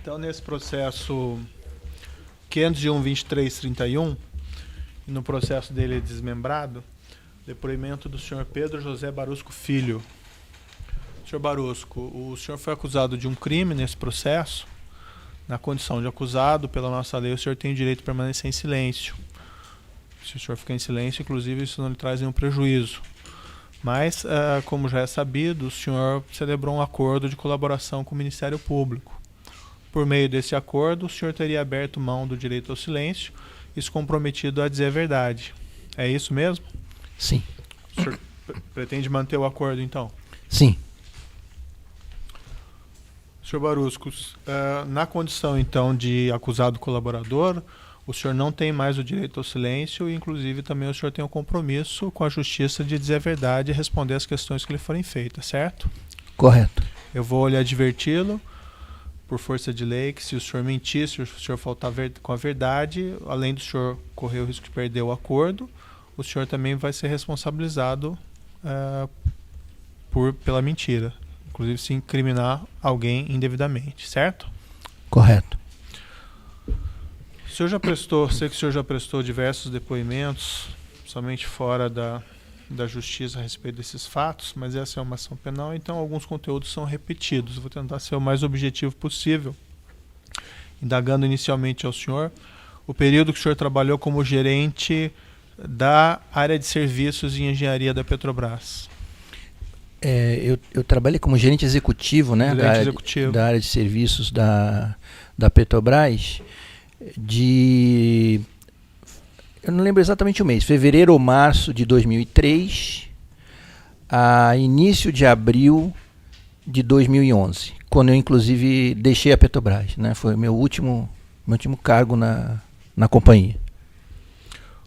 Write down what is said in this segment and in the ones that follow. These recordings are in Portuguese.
Então, nesse processo 501.23.31, no processo dele desmembrado, depoimento do senhor Pedro José Barusco Filho. Senhor Barusco, o senhor foi acusado de um crime nesse processo. Na condição de acusado, pela nossa lei, o senhor tem o direito de permanecer em silêncio. Se o senhor ficar em silêncio, inclusive, isso não lhe traz nenhum prejuízo. Mas, como já é sabido, o senhor celebrou um acordo de colaboração com o Ministério Público. Por meio desse acordo, o senhor teria aberto mão do direito ao silêncio e se comprometido a dizer a verdade. É isso mesmo? Sim. O senhor pretende manter o acordo, então? Sim. Senhor Barusco, na condição, então, de acusado colaborador, o senhor não tem mais o direito ao silêncio e, inclusive, também o senhor tem um compromisso com a justiça de dizer a verdade e responder as questões que lhe forem feitas, certo? Correto. Eu vou lhe adverti-lo, por força de lei, que se o senhor mentir, se o senhor faltar com a verdade, além do senhor correr o risco de perder o acordo, o senhor também vai ser responsabilizado pela mentira. Inclusive se incriminar alguém indevidamente, certo? Correto. O senhor já prestou, sei que o senhor já prestou diversos depoimentos, somente fora da justiça a respeito desses fatos, mas essa é uma ação penal, então alguns conteúdos são repetidos. Vou tentar ser o mais objetivo possível. Indagando inicialmente ao senhor, o período que o senhor trabalhou como gerente da área de serviços e engenharia da Petrobras. Eu trabalhei como gerente executivo, né, da área de serviços da Petrobras, eu não lembro exatamente o mês, fevereiro ou março de 2003 a início de abril de 2011, quando eu inclusive deixei a Petrobras, né, foi o meu último cargo na companhia.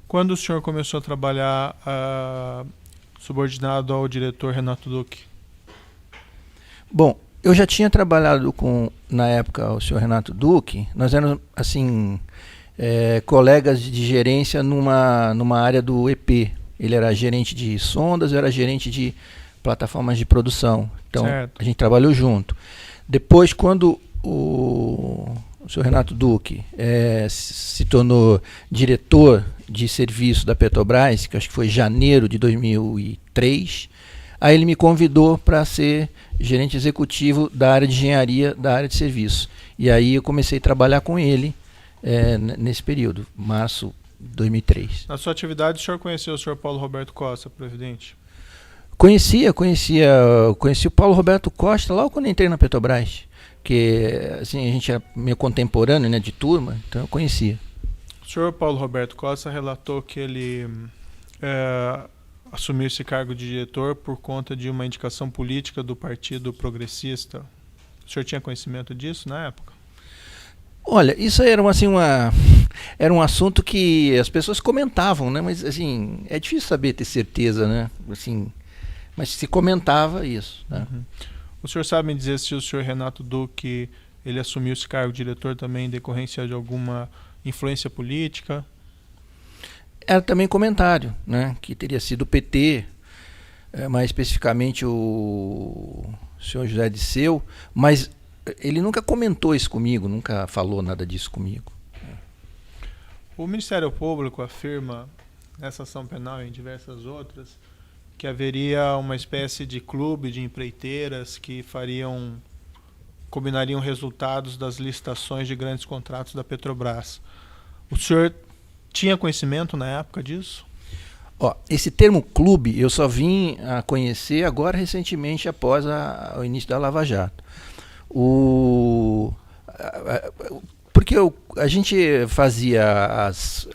Quando o senhor começou a trabalhar subordinado ao diretor Renato Duque? Bom, eu já tinha trabalhado na época, o senhor Renato Duque. Nós éramos, assim, colegas de gerência numa área do EP. Ele era gerente de sondas, eu era gerente de plataformas de produção. Então, certo. A gente trabalhou junto. Depois, quando o senhor Renato Duque se tornou diretor de serviço da Petrobras, que acho que foi janeiro de 2003, aí ele me convidou para ser gerente executivo da área de engenharia, da área de serviço. E aí eu comecei a trabalhar com ele nesse período, março de 2003. Na sua atividade, o senhor conheceu o senhor Paulo Roberto Costa, presidente? Conheci o Paulo Roberto Costa logo quando entrei na Petrobras, porque assim, a gente era meio contemporâneo, né, de turma, então eu conhecia. O senhor Paulo Roberto Costa relatou que ele assumiu esse cargo de diretor por conta de uma indicação política do Partido Progressista. O senhor tinha conhecimento disso na época? Olha, isso era era um assunto que as pessoas comentavam, né? Mas assim, é difícil saber, ter certeza, né? Assim, mas se comentava isso, né? Uhum. O senhor sabe me dizer se o senhor Renato Duque ele assumiu esse cargo de diretor também em decorrência de alguma influência política? Era também comentário, né? Que teria sido o PT, mais especificamente o senhor José Disseu, mas ele nunca comentou isso comigo, nunca falou nada disso comigo. O Ministério Público afirma, nessa ação penal e em diversas outras, que haveria uma espécie de clube de empreiteiras que combinariam resultados das licitações de grandes contratos da Petrobras. O senhor tinha conhecimento na época disso? Esse termo clube eu só vim a conhecer agora recentemente, após o início da Lava Jato. Porque a gente fazia as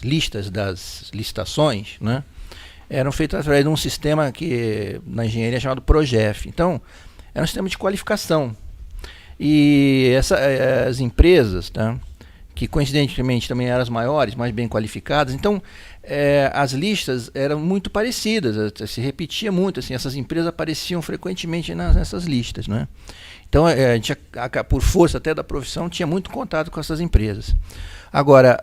listas das licitações, né? Eram feitas através de um sistema que na engenharia é chamado PROGEF. Então, era um sistema de qualificação. E as empresas, tá, que coincidentemente também eram as maiores, mais bem qualificadas, então as listas eram muito parecidas, se repetia muito, assim, essas empresas apareciam frequentemente nessas listas, né? Então a gente, por força até da profissão, tinha muito contato com essas empresas. Agora,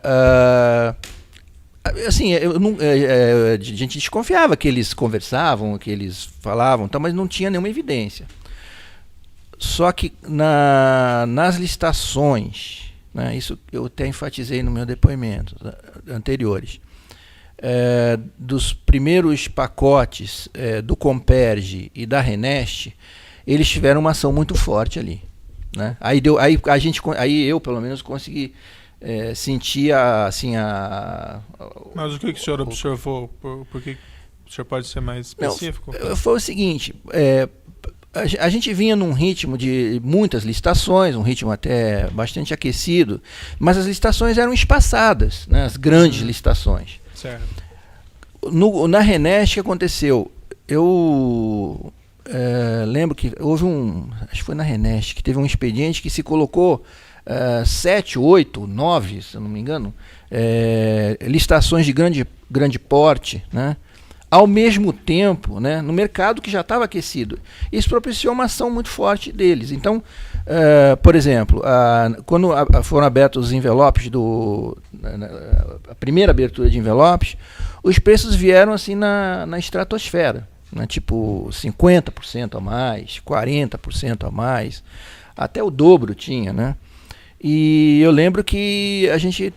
assim, a gente desconfiava que eles conversavam, que eles falavam, mas não tinha nenhuma evidência. Só que nas licitações, né, isso eu até enfatizei no meu depoimento anteriores, dos primeiros pacotes do Comperge e da Renest, eles tiveram uma ação muito forte ali, né? Aí eu pelo menos consegui sentir Mas o que o senhor observou? Por que o senhor pode ser mais específico? Não, foi o seguinte, a gente vinha num ritmo de muitas licitações, um ritmo até bastante aquecido, mas as licitações eram espaçadas, né, as grandes licitações. Certo. Na Renest, o que aconteceu? Eu lembro que houve acho que foi na Renest, que teve um expediente que se colocou 7, 8, 9, se eu não me engano, licitações de grande porte, né? Ao mesmo tempo, né, no mercado que já estava aquecido. Isso propiciou uma ação muito forte deles. Então, por exemplo, quando foram abertos os envelopes, a primeira abertura de envelopes, os preços vieram assim na estratosfera, né, tipo 50% a mais, 40% a mais, até o dobro tinha, né? E eu lembro que a gente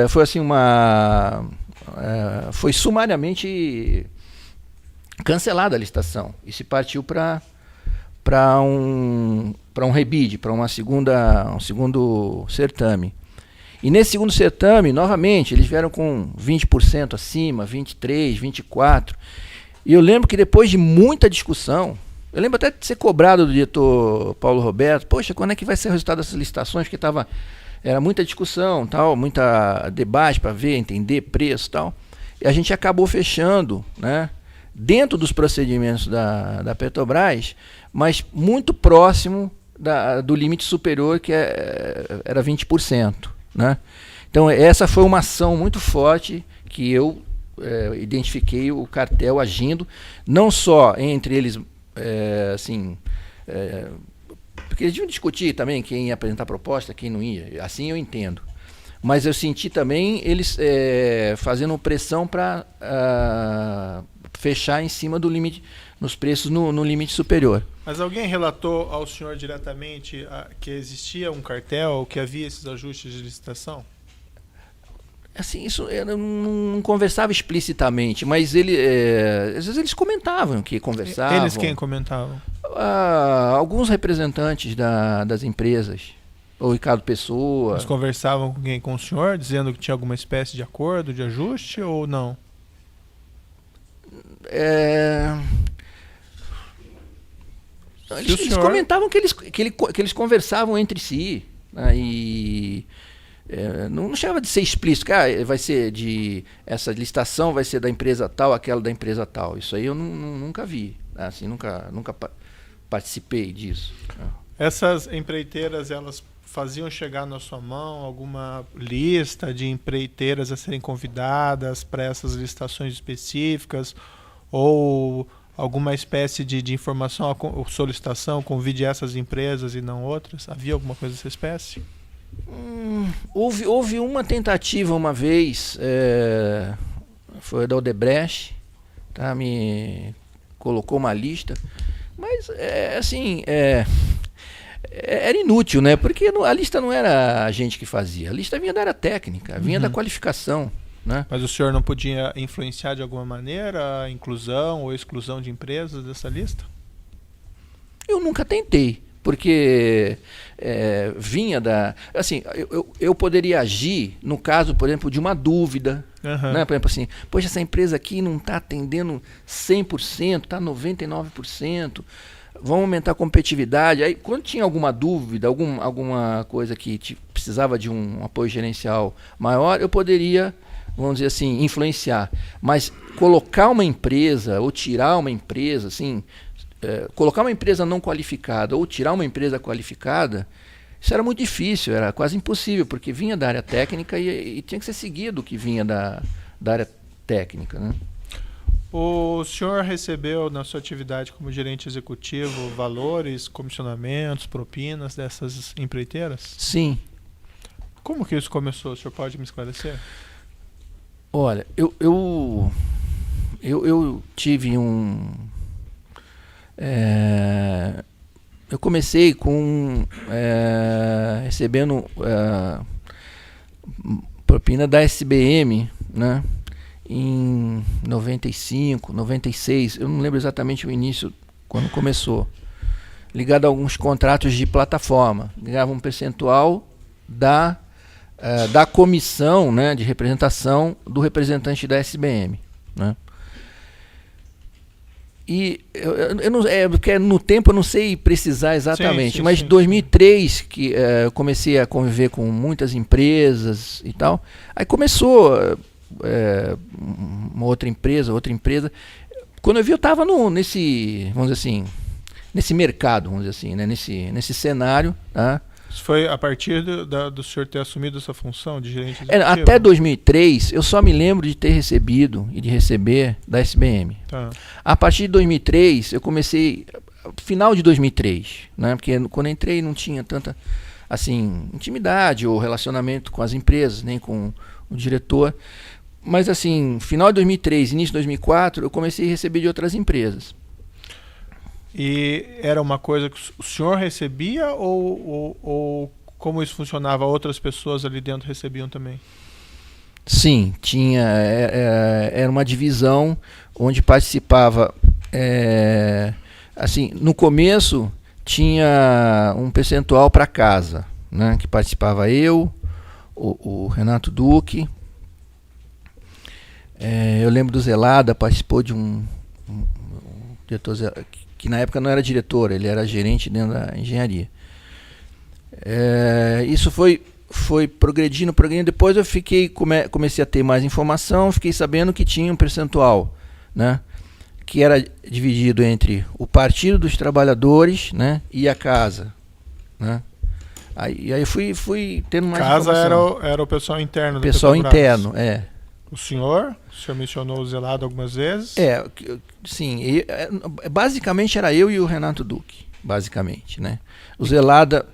foi assim foi sumariamente cancelada a licitação e se partiu para um rebid, para um segundo certame. E nesse segundo certame, novamente, eles vieram com 20% acima, 23%, 24%. E eu lembro que depois de muita discussão, eu lembro até de ser cobrado do diretor Paulo Roberto, poxa, quando é que vai ser o resultado dessas licitações? Porque era muita discussão, muita debate para ver, entender preço e tal. E a gente acabou fechando, né, dentro dos procedimentos da Petrobras, mas muito próximo do limite superior, que era 20%. Né? Então, essa foi uma ação muito forte que eu identifiquei o cartel agindo, não só entre eles, porque eles iam discutir também quem ia apresentar proposta, quem não ia, assim eu entendo. Mas eu senti também eles fazendo pressão para fechar em cima do limite, nos preços no limite superior. Mas alguém relatou ao senhor diretamente que existia um cartel, que havia esses ajustes de licitação? Assim, isso eu não conversava explicitamente, mas às vezes eles comentavam que conversavam. Eles quem comentavam? Alguns representantes das empresas. O Ricardo Pessoa. Eles conversavam com quem? Com o senhor, dizendo que tinha alguma espécie de acordo, de ajuste, ou não? Eles comentavam que eles conversavam entre si, né, e não chegava de ser explícito, que vai ser essa licitação vai ser da empresa tal, aquela da empresa tal. Isso aí eu nunca vi, assim, nunca participei disso. Essas empreiteiras, elas faziam chegar na sua mão alguma lista de empreiteiras a serem convidadas para essas licitações específicas, ou alguma espécie de informação ou solicitação, convide essas empresas e não outras? Havia alguma coisa dessa espécie? Houve uma tentativa uma vez, foi da Odebrecht, tá? Me colocou uma lista, mas era inútil, né? Porque a lista não era a gente que fazia, a lista vinha da área técnica, vinha da qualificação. Né? Mas o senhor não podia influenciar de alguma maneira a inclusão ou exclusão de empresas dessa lista? Eu nunca tentei, porque vinha da... Assim, eu poderia agir no caso, por exemplo, de uma dúvida. Né? Por exemplo, assim, poxa, essa empresa aqui não está atendendo 100%, está 99%, vamos aumentar a competitividade. Aí, quando tinha alguma dúvida, alguma coisa que precisava de um apoio gerencial maior, eu poderia, vamos dizer assim, influenciar. Mas colocar uma empresa ou tirar uma empresa, assim, colocar uma empresa não qualificada ou tirar uma empresa qualificada, isso era muito difícil, era quase impossível, porque vinha da área técnica e tinha que ser seguido o que vinha da área técnica. Né? O senhor recebeu na sua atividade como gerente executivo valores, comissionamentos, propinas dessas empreiteiras? Sim. Como que isso começou? O senhor pode me esclarecer? Olha, eu tive eu comecei recebendo propina da SBM, né, em 95, 96, eu não lembro exatamente o início, quando começou, ligado a alguns contratos de plataforma, ganhava um percentual da comissão, né, de representação do representante da SBM, né. E porque no tempo eu não sei precisar exatamente, mas em 2003 que eu comecei a conviver com muitas empresas e tal, aí começou uma outra empresa, quando eu vi eu estava nesse, vamos dizer assim, nesse mercado, vamos dizer assim, né, nesse cenário, tá? Isso foi a partir do senhor ter assumido essa função de gerente executivo? Até 2003, eu só me lembro de ter recebido e de receber da SBM. Tá. A partir de 2003, eu comecei, final de 2003, né? Porque quando eu entrei não tinha tanta assim, intimidade ou relacionamento com as empresas, nem com o diretor. Mas assim, final de 2003, início de 2004, eu comecei a receber de outras empresas. E era uma coisa que o senhor recebia ou como isso funcionava? Outras pessoas ali dentro recebiam também? Sim, tinha. Era uma divisão onde participava. Assim, no começo tinha um percentual para casa, né, que participava eu, o Renato Duque. Eu lembro do Zelada, participou de um diretor que na época não era diretor, ele era gerente dentro da engenharia. Isso foi progredindo. Depois eu comecei a ter mais informação, fiquei sabendo que tinha um percentual, né, que era dividido entre o Partido dos Trabalhadores, né, e a casa, né. Aí fui tendo mais casa informação. Era o pessoal interno. Pessoal interno, O senhor mencionou o Zelado algumas vezes. Sim. Basicamente era eu e o Renato Duque, basicamente, né? O Zelada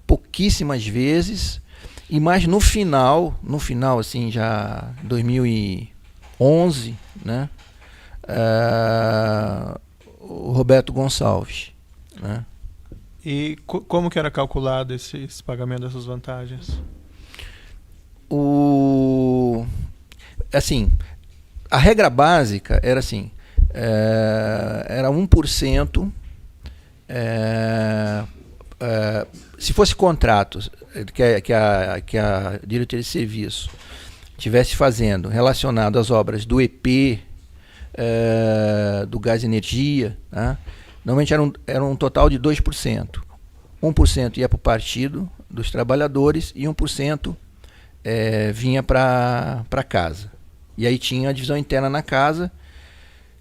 pouquíssimas vezes, e mais no final assim, já 2011, né? O Roberto Gonçalves, né? E como que era calculado esse pagamento dessas vantagens? Assim, a regra básica era assim, era 1%, se fosse contratos que a diretoria de serviço estivesse fazendo relacionado às obras do EP, do gás e energia, né, normalmente era um total de 2%. 1% ia para o Partido dos Trabalhadores e 1% vinha para casa. E aí tinha a divisão interna na casa,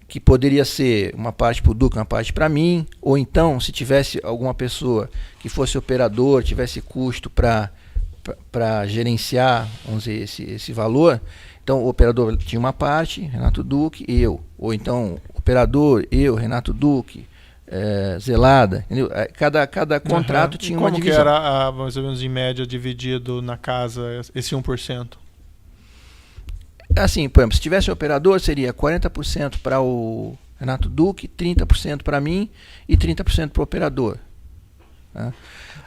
que poderia ser uma parte para o Duque, uma parte para mim, ou então, se tivesse alguma pessoa que fosse operador, tivesse custo para gerenciar, vamos dizer, esse valor, então o operador tinha uma parte, Renato Duque, eu. Ou então, operador, eu, Renato Duque, Zelada, entendeu? Cada contrato tinha uma divisão. Como que era, mais ou menos em média, dividido na casa esse 1%? Assim, por exemplo, se tivesse operador, seria 40% para o Renato Duque, 30% para mim e 30% para o operador. Né?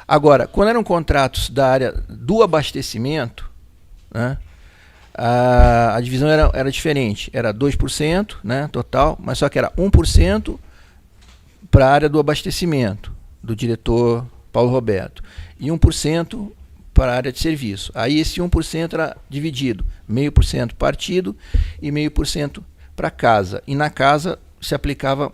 Agora, quando eram contratos da área do abastecimento, né, a divisão era diferente. Era 2%, né, total, mas só que era 1% para a área do abastecimento, do diretor Paulo Roberto, e 1% para a área de serviço. Aí esse 1% era dividido, 0,5% partido e 0,5% para casa. E na casa se aplicava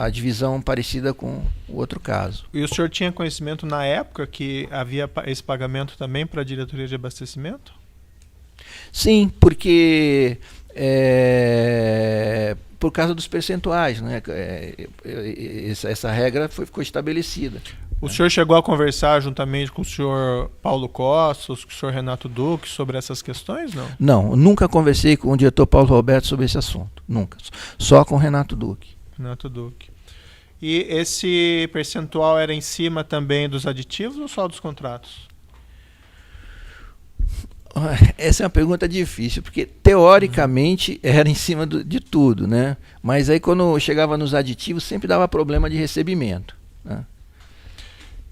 a divisão parecida com o outro caso. E o senhor tinha conhecimento na época que havia esse pagamento também para a diretoria de abastecimento? Sim, porque por causa dos percentuais, né? Essa regra ficou estabelecida. O senhor chegou a conversar juntamente com o senhor Paulo Costa, com o senhor Renato Duque sobre essas questões, não? Não, nunca conversei com o diretor Paulo Roberto sobre esse assunto, nunca. Só com o Renato Duque. Renato Duque. E esse percentual era em cima também dos aditivos ou só dos contratos? Essa é uma pergunta difícil, porque teoricamente era em cima de tudo, né? Mas aí quando chegava nos aditivos sempre dava problema de recebimento, né?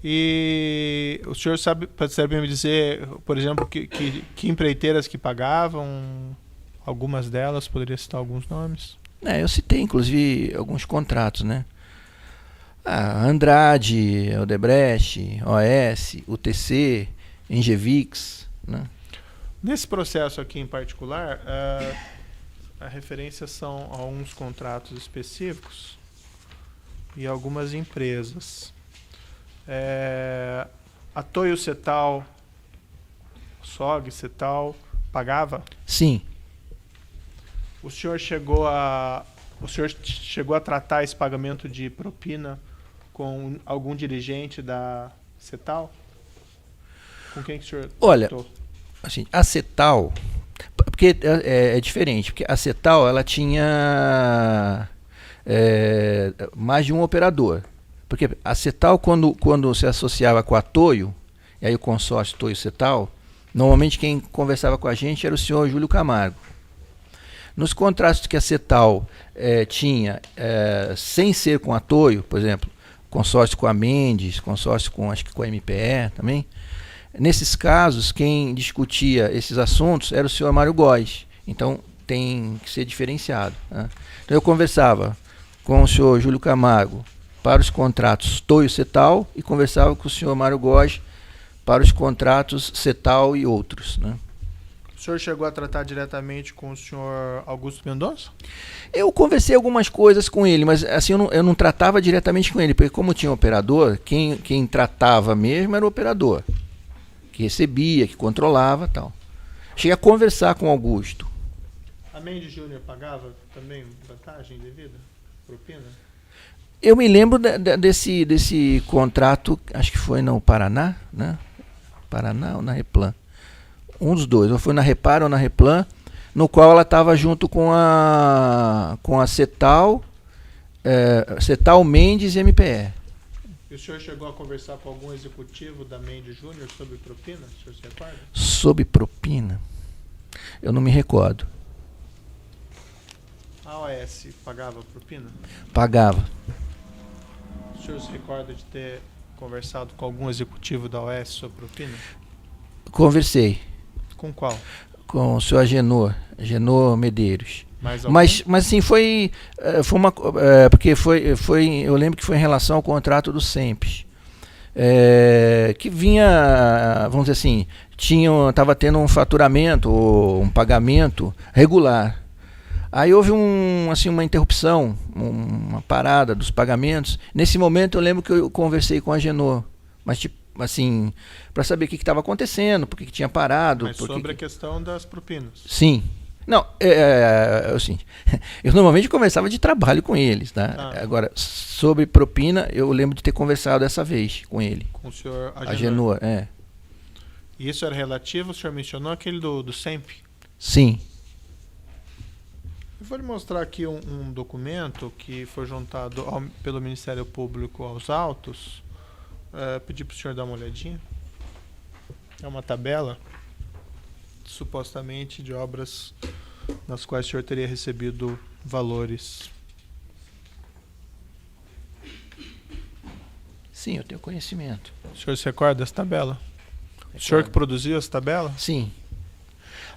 E o senhor sabe me dizer, por exemplo, que empreiteiras que pagavam? Algumas delas, poderia citar alguns nomes? Eu citei, inclusive, alguns contratos, né? Andrade, Odebrecht, OS, UTC, Engevix, né? Nesse processo aqui em particular, a referência são a alguns contratos específicos e algumas empresas. A Toyo Cetal, SOG Cetal, pagava? Sim. O senhor chegou a tratar esse pagamento de propina com algum dirigente da Cetal? Com quem que o senhor tratou? Assim, a Cetal, porque é diferente, porque a Cetal ela tinha mais de um operador. Porque a Cetal, quando se associava com a Toyo, e aí o consórcio Toyo Cetal, normalmente quem conversava com a gente era o senhor Júlio Camargo. Nos contratos que a Cetal tinha, sem ser com a Toyo, por exemplo, consórcio com a Mendes, consórcio acho que com a MPE também, nesses casos, quem discutia esses assuntos era o senhor Mário Góes. Então, tem que ser diferenciado, né? Então, eu conversava com o senhor Júlio Camargo para os contratos Toyo Cetal e conversava com o senhor Mário Góes para os contratos Cetal e outros, né? O senhor chegou a tratar diretamente com o senhor Augusto Mendonça? Eu conversei algumas coisas com ele, mas assim eu não tratava diretamente com ele, porque como tinha operador, quem tratava mesmo era o operador, que recebia, que controlava e tal. Cheguei a conversar com o Augusto. A Mendes Júnior pagava também vantagem devida? Propina? Eu me lembro desse contrato, acho que foi no Paraná, né? Paraná ou na Replan? Um dos dois, ou foi na Repar ou na Replan, no qual ela estava junto com a Cetal, Cetal Mendes e MPE. E o senhor chegou a conversar com algum executivo da Mendes Júnior sobre propina? O senhor se recorda? Sobre propina? Eu não me recordo. A OS pagava propina? Pagava. O senhor se recorda de ter conversado com algum executivo da OS sobre propina? Conversei. Com qual? Com o senhor Agenor Medeiros. Mas assim, foi uma... porque eu lembro que foi em relação ao contrato do SEMPES. Que vinha, vamos dizer assim, estava tendo um faturamento, ou um pagamento regular. Aí houve uma interrupção, uma parada dos pagamentos. Nesse momento eu lembro que eu conversei com a Agenor, mas assim, para saber o que estava acontecendo, por que tinha parado. Mas sobre a questão das propinas. Sim. Não, assim, eu normalmente conversava de trabalho com eles, tá? Agora, sobre propina, eu lembro de ter conversado essa vez com ele. Com o senhor Agenor, E isso era relativo, o senhor mencionou aquele do SEMP? Sim. Eu vou lhe mostrar aqui um documento que foi juntado pelo Ministério Público aos autos. Pedir para o senhor dar uma olhadinha. É uma tabela, supostamente, de obras nas quais o senhor teria recebido valores. Sim, eu tenho conhecimento. O senhor se recorda dessa tabela? O senhor que produziu essa tabela? Sim.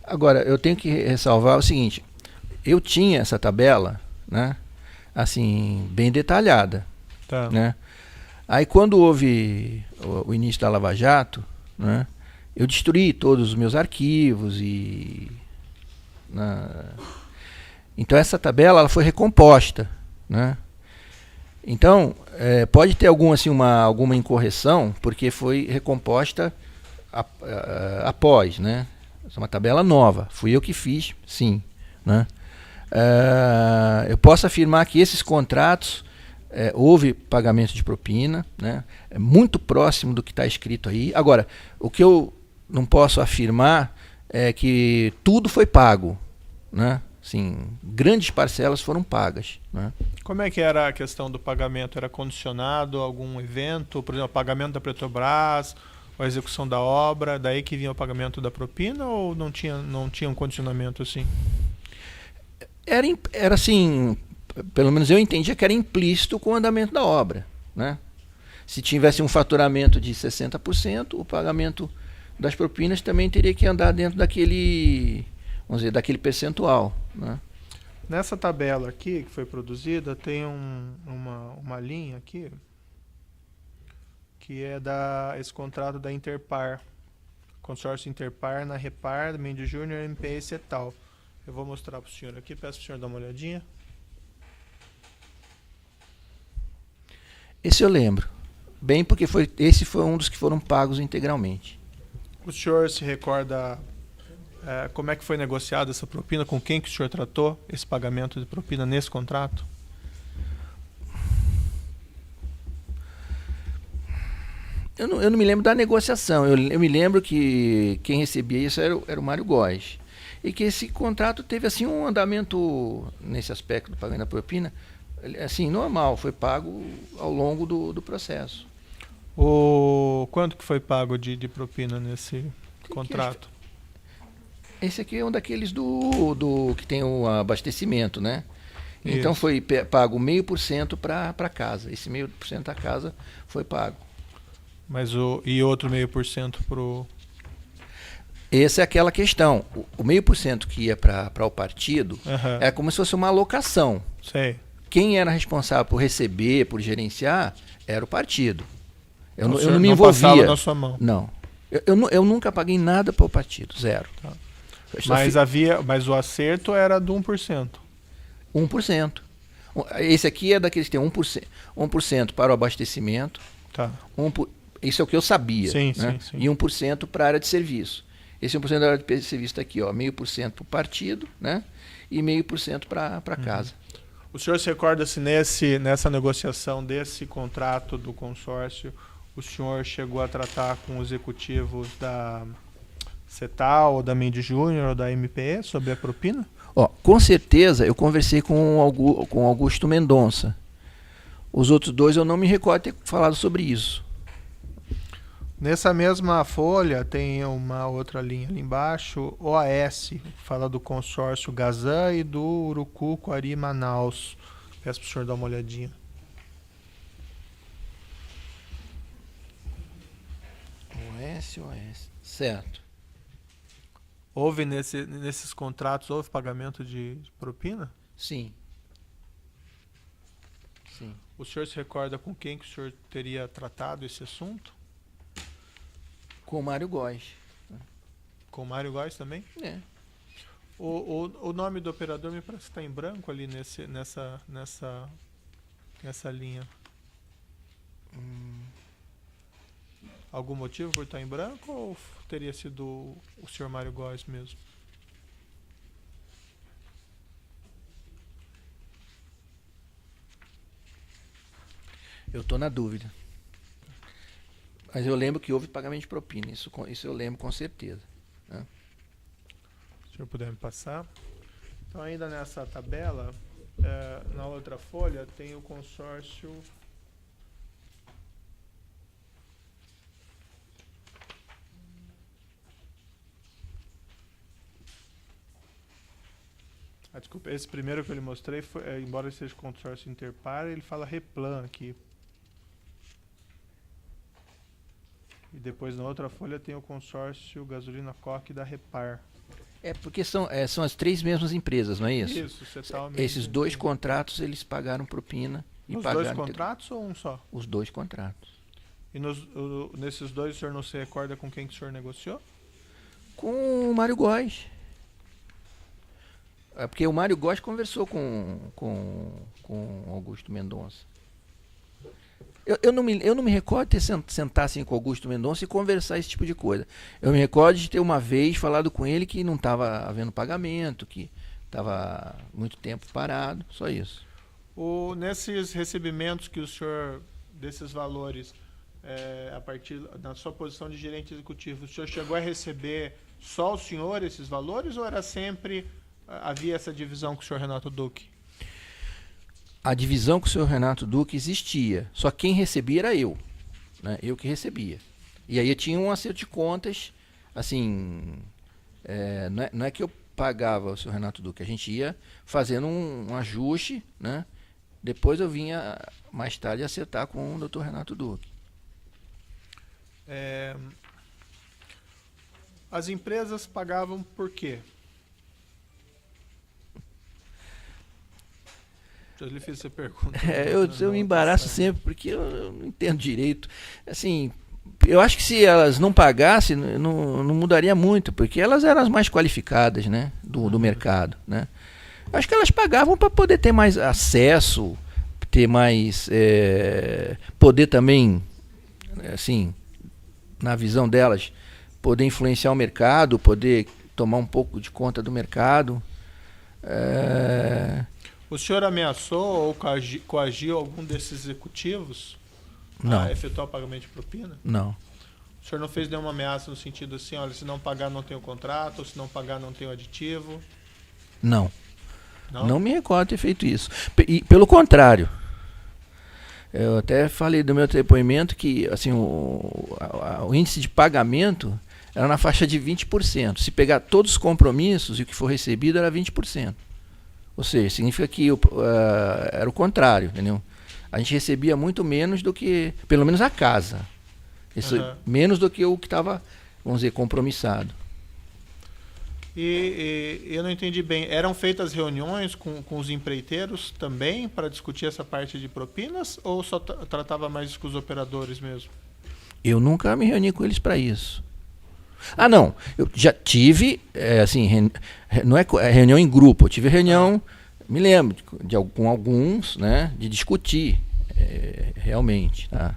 Agora, eu tenho que ressalvar o seguinte. Eu tinha essa tabela, né, assim, bem detalhada. Tá. Né? Aí, quando houve o início da Lava Jato, né, eu destruí todos os meus arquivos então essa tabela ela foi recomposta, né? Então pode ter alguma incorreção porque foi recomposta após, né? Essa é uma tabela nova, fui eu que fiz, sim, né? Eu posso afirmar que esses contratos houve pagamento de propina, né? É muito próximo do que está escrito aí. Agora, o que eu não posso afirmar é que tudo foi pago, né? Sim, grandes parcelas foram pagas, né? Como é que era a questão do pagamento? Era condicionado a algum evento? Por exemplo, pagamento da Petrobras, ou a execução da obra, daí que vinha o pagamento da propina, ou não tinha um condicionamento assim? Era assim, pelo menos eu entendia que era implícito com o andamento da obra, né? Se tivesse um faturamento de 60%, o pagamento das propinas também teria que andar dentro daquele, vamos dizer, daquele percentual, né? Nessa tabela aqui que foi produzida, tem uma linha aqui que é esse contrato da Interpar, consórcio Interpar na Repar, Mendes Júnior, MPS e tal. Eu vou mostrar para o senhor aqui, peço para o senhor dar uma olhadinha. Esse eu lembro. Bem, porque esse foi um dos que foram pagos integralmente. O senhor se recorda como é que foi negociada essa propina? Com quem que o senhor tratou esse pagamento de propina nesse contrato? Eu não me lembro da negociação. Eu me lembro que quem recebia isso era o Mário Góes. E que esse contrato teve assim um andamento nesse aspecto do pagamento da propina, assim, normal, foi pago ao longo do processo. Quanto que foi pago de propina nesse contrato? Esse aqui é um daqueles do que tem o abastecimento, né? Isso. Então foi pago 0,5% para casa. Esse 0,5% da casa foi pago. Mas e outro 0,5% pro... Essa é aquela questão. O 0,5% que ia para o partido é como se fosse uma alocação. Sei. Quem era responsável por receber, por gerenciar, era o partido. Eu Então, não me envolvia. Não passava na sua mão. Não. Eu nunca paguei nada para o partido, zero. Tá. Mas o acerto era do 1%. 1%. Esse aqui é daqueles que tem 1% para o abastecimento. Tá. Isso é o que eu sabia. Sim, né? sim. E 1% para a área de serviço. Esse 1% da área de serviço está aqui, ó, 0,5% para o partido, né? E 0,5% para casa. O senhor se recorda se nessa negociação desse contrato do consórcio, o senhor chegou a tratar com os executivos da CETAL, ou da Mendes Júnior, ou da MPE sobre a propina? Ó, com certeza eu conversei com Augusto Mendonça. Os outros dois eu não me recordo ter falado sobre isso. Nessa mesma folha tem uma outra linha ali embaixo, OAS, fala do consórcio Gazan e do Urucu, Coari, Manaus. Peço para o senhor dar uma olhadinha. OAS, certo. Houve nesses contratos, houve pagamento de propina? Sim. Sim. O senhor se recorda com quem que o senhor teria tratado esse assunto? Com o Mário Góes. Com o Mário Góes também? É. O nome do operador me parece que está em branco ali nessa linha. Algum motivo por estar em branco ou teria sido o senhor Mário Góes mesmo? Eu estou na dúvida. Mas eu lembro que houve pagamento de propina. Isso eu lembro com certeza. Né? Se o senhor puder me passar. Então, ainda nessa tabela, na outra folha, tem o consórcio... desculpa, esse primeiro que eu lhe mostrei, embora seja consórcio Interpar, ele fala Replan aqui. E depois na outra folha tem o consórcio Gasolina Coque da Repar. É porque são as três mesmas empresas, não é isso? Isso, CETAL. Esses dois contratos eles pagaram propina. Os dois contratos ou um só? Os dois contratos. E nesses dois o senhor não se recorda com quem que o senhor negociou? Com o Mário Góes. É porque o Mário Góes conversou com Augusto Mendonça. Eu não me recordo de sentar assim com Augusto Mendonça e conversar esse tipo de coisa. Eu me recordo de ter uma vez falado com ele que não estava havendo pagamento, que estava muito tempo parado, só isso. Nesses recebimentos que o senhor, desses valores, a partir da sua posição de gerente executivo, o senhor chegou a receber só o senhor esses valores ou era sempre, havia essa divisão com o senhor Renato Duque? A divisão com o senhor Renato Duque existia, só quem recebia era eu, né? Eu que recebia. E aí eu tinha um acerto de contas, assim, não é que eu pagava o senhor Renato Duque, a gente ia fazendo um ajuste, né? Depois eu vinha mais tarde acertar com o Dr. Renato Duque. É, as empresas pagavam por quê? Eu lhe fiz essa pergunta. Eu me embaraço sempre porque eu não entendo direito. Assim, eu acho que se elas não pagassem, não mudaria muito, porque elas eram as mais qualificadas, né, do mercado, né? Acho que elas pagavam para poder ter mais acesso, ter mais poder também, assim, na visão delas, poder influenciar o mercado, poder tomar um pouco de conta do mercado. O senhor ameaçou ou coagiu algum desses executivos Não. a efetuar o pagamento de propina? Não. O senhor não fez nenhuma ameaça no sentido assim, olha, se não pagar não tem o contrato, ou se não pagar não tem o aditivo? Não. Não? Não me recordo ter feito isso. E, pelo contrário, eu até falei do meu depoimento que assim, o índice de pagamento era na faixa de 20%. Se pegar todos os compromissos e o que for recebido era 20%. Ou seja, significa que era o contrário, entendeu? A gente recebia muito menos do que, pelo menos a casa. Isso, menos do que o que estava, vamos dizer, compromissado. E eu não entendi bem, eram feitas reuniões com os empreiteiros também para discutir essa parte de propinas ou só tratava mais com os operadores mesmo? Eu nunca me reuni com eles para isso. Ah, não, eu já tive, assim, não é reunião em grupo, eu tive reunião, me lembro, com alguns, né, de discutir realmente, tá?